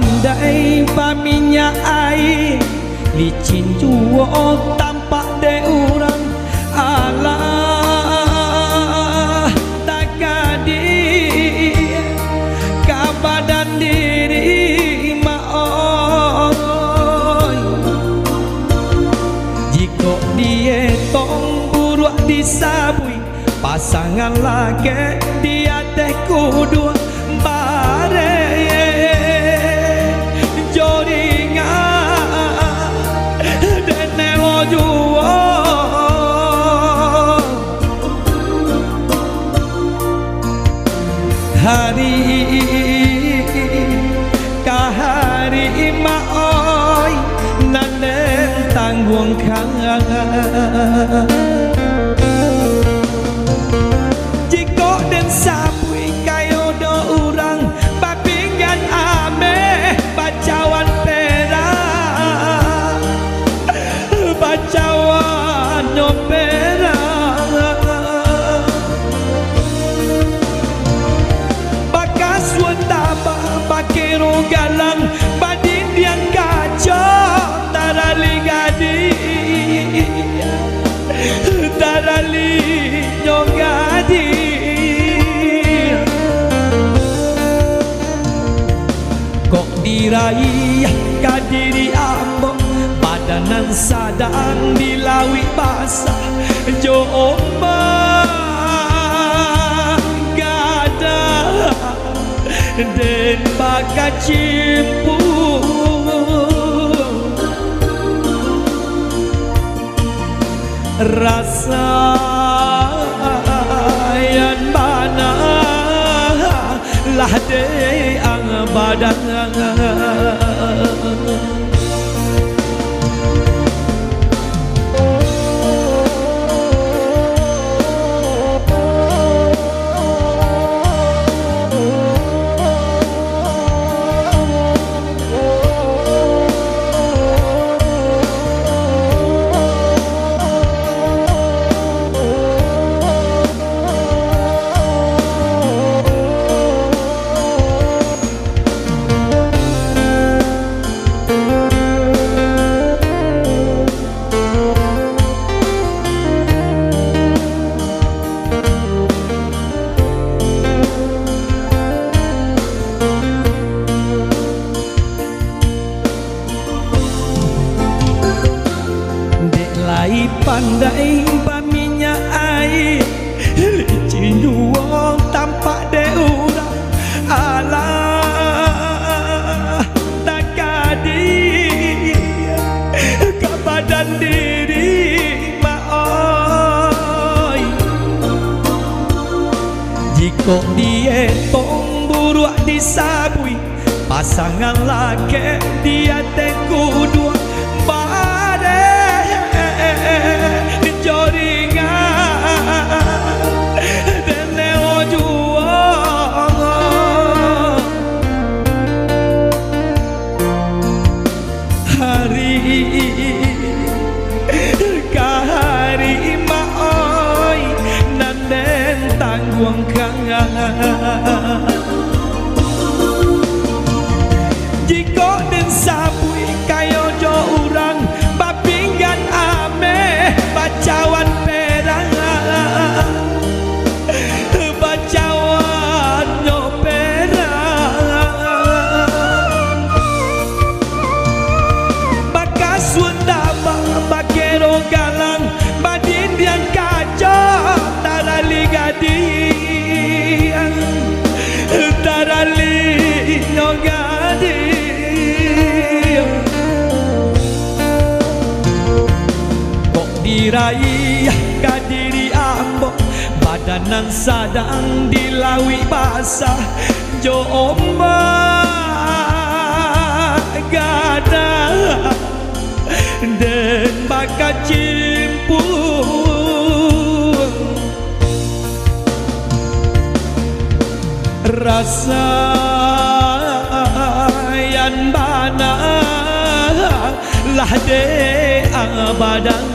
pandai paminya air licin jua tampak de urang alah tak kadi ka badan diri maoy jika dia tong buruk disabui pasangan lagi dia teh kudu bare hari kahari maoi nandeng tanggung kangen jiko den sabui kayo do urang babinggan ame bacawan perak bacawan no perak bakero galang badin yang kacau tarali gadi tarali nyogadi kok diraih kadiri ambo badanan sadang dilawi basah jo den bakat cimpu rasa yang mana lah de ang badan pandai paminya air licin jua tampak de urang alah tak kadi ke badan diri maoi jika dia tong buruk disabui pasangan laki dia teh kudu kahari maoi nanden tanggung kangen jiko den sabui kayo jo urang babinggan ame bacawan perang bacawan no perang bakas wendama bakero galang badin yang kacau tarali gadi tarali nyogadi kok diraih kadiri ambo badanan sadang dilawi basah jo ombak gada den bakat cimpu rasa yang bana lah de abadang